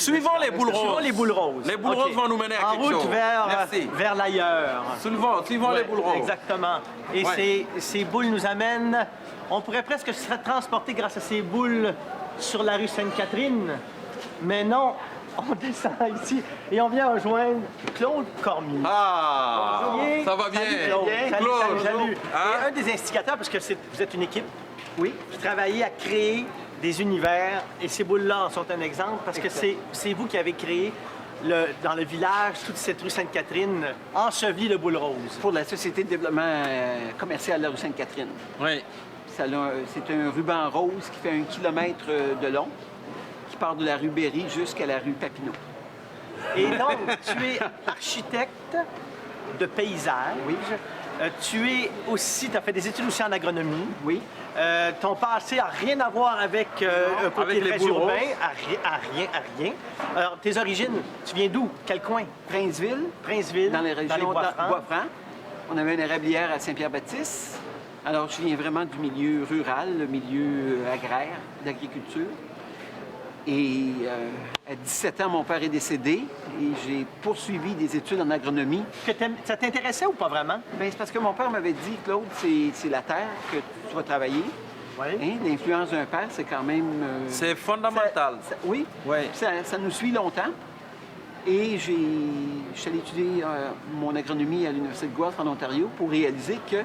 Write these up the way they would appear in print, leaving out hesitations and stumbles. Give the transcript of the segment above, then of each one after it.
Suivons les boules roses. Suivons les boules roses. Les boules roses vont nous mener à quelque chose. En route vers l'ailleurs. Suivons les boules roses. Exactement. Et ces boules nous amènent... On pourrait presque se transporter grâce à ces boules sur la rue Sainte-Catherine. Mais non, on descend ici et on vient rejoindre Claude Cormier. Ah, Bonjour. ça va bien. Salut, Claude. Salut. Hein? Et un des instigateurs, parce que vous êtes une équipe, qui travaillait à créer des univers, et ces boules-là en sont un exemple, parce que c'est vous qui avez créé dans le village, toute cette rue Sainte-Catherine, ensevelie de boules roses. Pour la Société de développement commercial de la rue Sainte-Catherine. Oui. C'est un ruban rose qui fait 1 kilomètre de long, qui part de la rue Berry jusqu'à la rue Papineau. Et donc, tu es architecte de paysage. Oui. Tu es aussi, tu as fait des études aussi en agronomie. Oui. Ton passé n'a rien à voir avec un côté avec les très boules urbain, roses. à rien. Alors, tes origines, tu viens d'où? Quel coin? Princeville, Princeville, dans les régions Bois-Francs. Bois-Francs. On avait une érablière à Saint-Pierre-Baptiste. Alors, je viens vraiment du milieu rural, le milieu agraire, d'agriculture. Et à 17 ans, mon père est décédé et j'ai poursuivi des études en agronomie. Ça t'intéressait ou pas vraiment? Bien, c'est parce que mon père m'avait dit, Claude, c'est la terre que tu vas travailler. Oui. Hein? L'influence d'un père, c'est quand même... C'est fondamental. Oui, Oui. ça nous suit longtemps. Et je suis allé étudier mon agronomie à l'Université de Guelph en Ontario pour réaliser que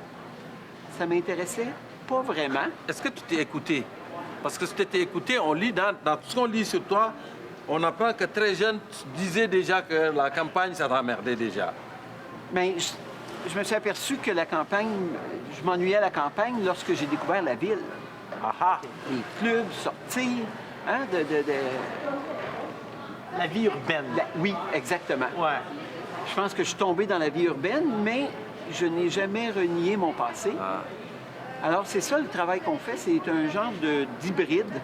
ça m'intéressait pas vraiment. Est-ce que tu t'es écouté? Parce que si tu t'es écouté, on lit dans tout ce qu'on lit sur toi, on apprend que très jeune, tu disais déjà que la campagne, ça t'emmerdait déjà. Mais je me suis aperçu que la campagne, je m'ennuyais à la campagne lorsque j'ai découvert la ville. Ah, Les clubs, sortir, hein, la vie urbaine. Oui, exactement. Ouais. Je pense que je suis tombé dans la vie urbaine, mais je n'ai jamais renié mon passé. Ah. Alors, c'est ça le travail qu'on fait, c'est un genre d'hybride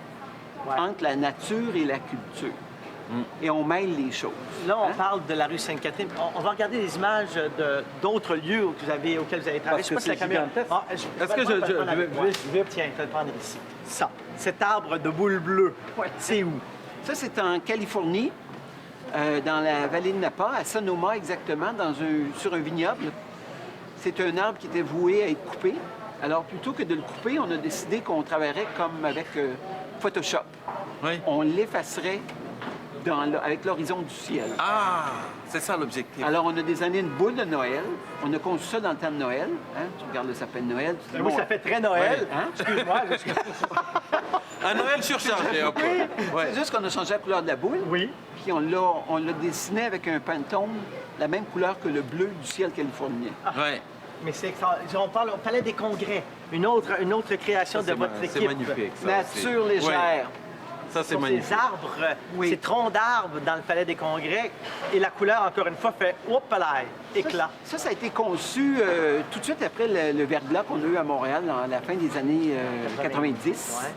entre la nature et la culture. Et on mêle les choses. Là, on Hein? parle de la rue Sainte-Catherine. On va regarder des images d'autres lieux auxquels vous avez travaillé. Parce que Je sais pas si la caméra... gigantesque. Est-ce que je vais... Tiens, je vais le prendre ici. Ça, cet arbre de boule bleue, c'est où? Ça, c'est en Californie, dans la vallée de Napa, à Sonoma exactement, sur un vignoble. C'est un arbre qui était voué à être coupé. Alors, plutôt que de le couper, on a décidé qu'on travaillerait comme avec Photoshop. Oui. On l'effacerait avec l'horizon du ciel. Ah, c'est ça l'objectif. Alors, on a désigné une boule de Noël. On a conçu ça dans le temps de Noël. Hein? Tu regardes le sapin de Noël. Tu dis, Oui, bon, ça fait très Noël. Hein? Excuse-moi. Un Noël surchargé, un peu. Ouais. C'est juste qu'on a changé la couleur de la boule. Oui. Puis on l'a dessiné avec un Pantone, la même couleur que le bleu du ciel californien. Ouais. Mais c'est on parle au Palais des Congrès, une autre création de votre équipe. C'est magnifique. Ça, Nature légère. Ouais. Ça, c'est Sur magnifique. ces arbres, Oui. ces troncs d'arbres dans le Palais des Congrès, et la couleur, encore une fois, fait hop là, éclat. Ça a été conçu tout de suite après le verglas qu'on a eu à Montréal à la fin des années 90. Ouais.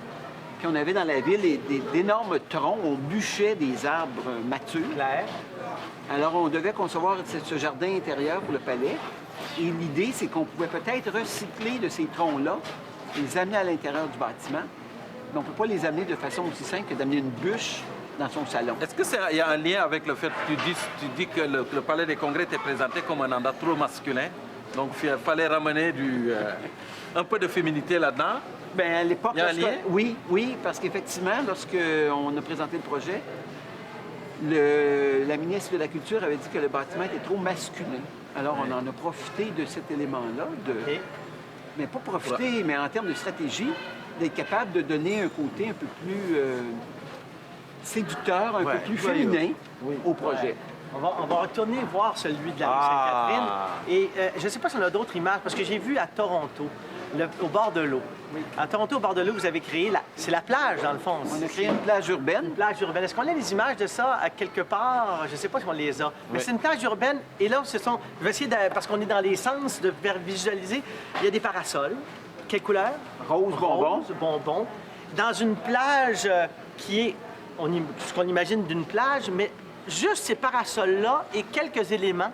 Puis on avait dans la ville d'énormes troncs, on bûchait des arbres matures. Clair. Alors on devait concevoir ce jardin intérieur pour le palais. Et l'idée, c'est qu'on pouvait peut-être recycler de ces troncs-là, les amener à l'intérieur du bâtiment. Mais on ne peut pas les amener de façon aussi simple que d'amener une bûche dans son salon. Est-ce qu'il y a un lien avec le fait que tu dis que le Palais des Congrès était présenté comme un endroit trop masculin? Donc, il fallait ramener un peu de féminité là-dedans? Bien, à l'époque... Il y a un lien? Oui, parce qu'effectivement, lorsqu'on a présenté le projet, la ministre de la Culture avait dit que le bâtiment était trop masculin. Alors, on en a profité de cet élément-là, mais pas profiter, mais en termes de stratégie, d'être capable de donner un côté un peu plus séducteur, un peu plus féminin au projet. On va retourner voir celui de la rue Sainte-Catherine. Et je ne sais pas si on a d'autres images, parce que j'ai vu à Toronto, au bord de l'eau. À Toronto, au bord de l'eau, vous avez créé c'est la plage, dans le fond. On a créé une plage urbaine. Une plage urbaine. Est-ce qu'on a des images de ça à quelque part? Je ne sais pas si on les a. Mais c'est une plage urbaine. Et là, je vais essayer, parce qu'on est dans les sens, de visualiser. Il y a des parasols. Quelle couleur? Rose bonbon. Rose bonbon. Dans une plage qui est, ce qu'on imagine d'une plage, mais juste ces parasols-là et quelques éléments.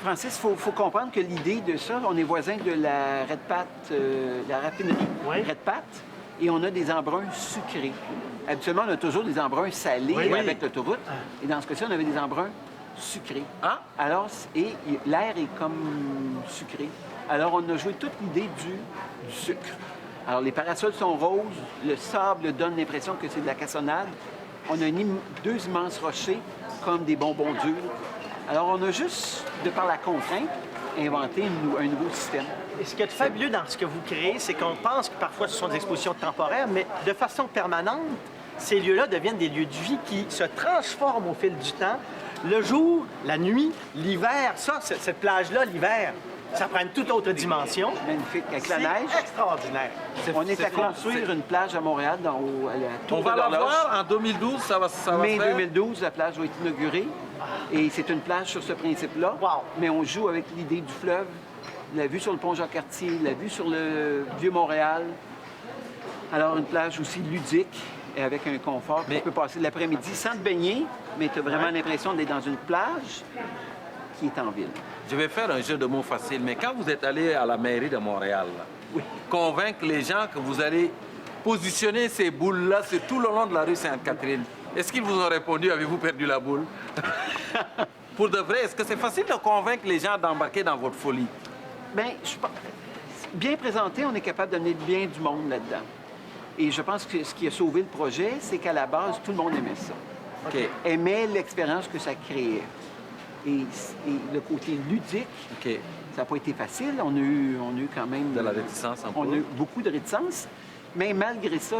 Francis, il faut comprendre que l'idée de ça, on est voisins de la Red Pat, la raffinerie Oui. Red Pat. et on a des embruns sucrés. Habituellement, on a toujours des embruns salés Oui. avec l'autoroute. Et dans ce cas-ci, on avait des embruns sucrés. Ah. Alors, l'air est comme sucré. Alors, on a joué toute l'idée du sucre. Alors, les parasols sont roses, le sable donne l'impression que c'est de la cassonade. On a deux immenses rochers comme des bonbons durs. Alors, on a juste, de par la contrainte, inventé un nouveau système. Et ce qui est fabuleux dans ce que vous créez, c'est qu'on pense que parfois ce sont des expositions temporaires, mais de façon permanente, ces lieux-là deviennent des lieux de vie qui se transforment au fil du temps. Le jour, la nuit, l'hiver, cette plage-là, l'hiver, ça prend une toute autre dimension. Magnifique. Avec la C'est neige, extraordinaire. on est à fou. construire une plage à Montréal, à la Tour On de va la l'Horloge. voir en 2012, ça va se Mai faire. 2012, la plage va être inaugurée. Et c'est une plage sur ce principe-là. Wow. Mais on joue avec l'idée du fleuve, la vue sur le pont Jacques-Cartier, la vue sur le Vieux-Montréal. Alors, une plage aussi ludique et avec un confort. Mais- Tu peux passer l'après-midi sans te baigner, mais tu as vraiment l'impression d'être dans une plage qui est en ville. Je vais faire un jeu de mots facile, mais quand vous êtes allé à la mairie de Montréal, là, Oui. convaincre les gens que vous allez positionner ces boules-là sur tout le long de la rue Sainte-Catherine, est-ce qu'ils vous ont répondu, avez-vous perdu la boule? Pour de vrai, est-ce que c'est facile de convaincre les gens d'embarquer dans votre folie? Bien, bien présenté, on est capable d'amener bien du monde là-dedans. Et je pense que ce qui a sauvé le projet, c'est qu'à la base, tout le monde aimait ça. OK. Aimait l'expérience que ça créait. Et le côté ludique, OK. ça n'a pas été facile. On a eu quand même... De la réticence un peu. On a eu beaucoup de réticence. Mais malgré ça,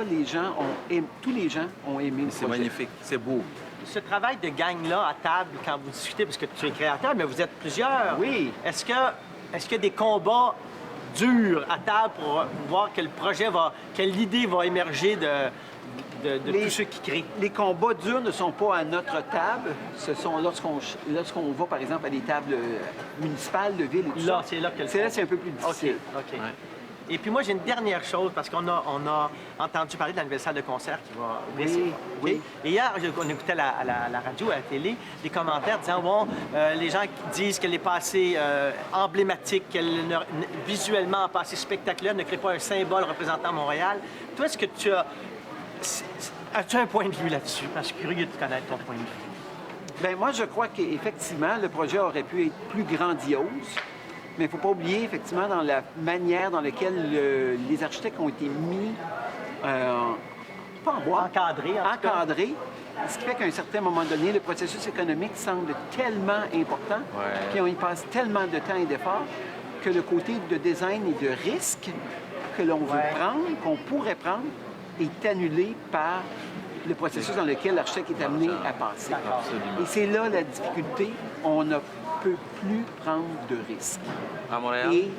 tous les gens ont aimé le C'est projet. magnifique, c'est beau. Ce travail de gang-là à table, quand vous discutez, parce que tu es créateur, mais vous êtes plusieurs. Oui. Est-ce qu'il y a des combats durs à table pour voir quel projet quelle idée va émerger de tous ceux qui créent? Les combats durs ne sont pas à notre table. Ce sont lorsqu'on va, par exemple, à des tables municipales, de ville et tout Là, ça. c'est là que le C'est un peu plus difficile. OK. Ouais. Et puis moi, j'ai une dernière chose, parce qu'on a entendu parler de la nouvelle salle de concert qui va ouvrir. Oui, OK? oui. Et hier, on écoutait à la radio, à la télé, des commentaires disant, bon, les gens qui disent qu'elle est pas assez emblématique, visuellement pas assez spectaculaire, ne crée pas un symbole représentant Montréal. Toi, est-ce que tu as... As-tu un point de vue là-dessus? Parce que je suis curieux de connaître ton point de vue. Bien, moi, je crois qu'effectivement, le projet aurait pu être plus grandiose. Mais il ne faut pas oublier, effectivement, dans la manière dans laquelle les architectes ont été mis, pas en bois, Encadré, en tout cas. encadrés. Ce qui fait qu'à un certain moment donné, le processus économique semble tellement important, Ouais. puis on y passe tellement de temps et d'efforts, que le côté de design et de risque que l'on veut Ouais. prendre, qu'on pourrait prendre, est annulé par le processus dans lequel l'architecte est amené à passer. D'accord. Absolument. Et c'est là la difficulté. On ne peut plus prendre de risques. À Montréal? Et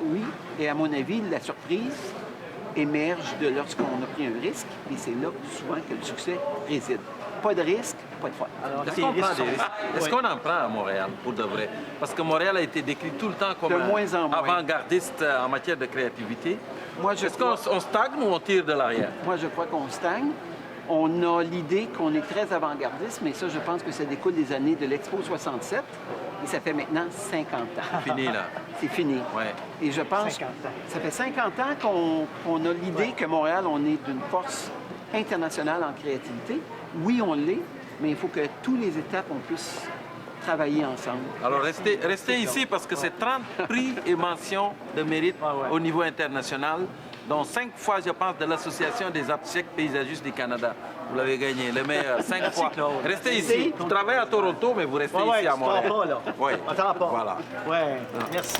oui, et à mon avis, la surprise émerge de lorsqu'on a pris un risque, et c'est là souvent que le succès réside. Pas de risque, pas de foi. Alors, Est-ce tes qu'on risques prend des sont- risques? Est-ce Ouais. qu'on en prend à Montréal, pour de vrai? Parce que Montréal a été décrit tout le temps comme De un moins en moins. avant-gardiste en matière de créativité. Moi, je Est-ce qu'on on stagne ou on tire de l'arrière? Moi, je crois qu'on stagne. On a l'idée qu'on est très avant-gardiste, mais ça, je pense que ça découle des années de l'Expo 67, et ça fait maintenant 50 ans. Fini, là. C'est fini. Ouais. Et je pense 50 ans. ça fait 50 ans qu'on a l'idée que Montréal, on est d'une force internationale en créativité. Oui, on l'est, mais il faut que tous les étapes, on puisse travailler ensemble. Alors, restez ici parce que c'est 30 prix et mentions de mérite Ouais, ouais. au niveau international, dont 5 fois, je pense, de l'Association des architectes paysagistes du Canada. Vous l'avez gagné, le meilleur, 5 Merci, fois. Claude. Restez ici. Vous travaillez à Toronto, mais vous restez Ouais, ici à tu Montréal. t'en pas, là. Oui. On t'en pas. Voilà. Ouais, merci.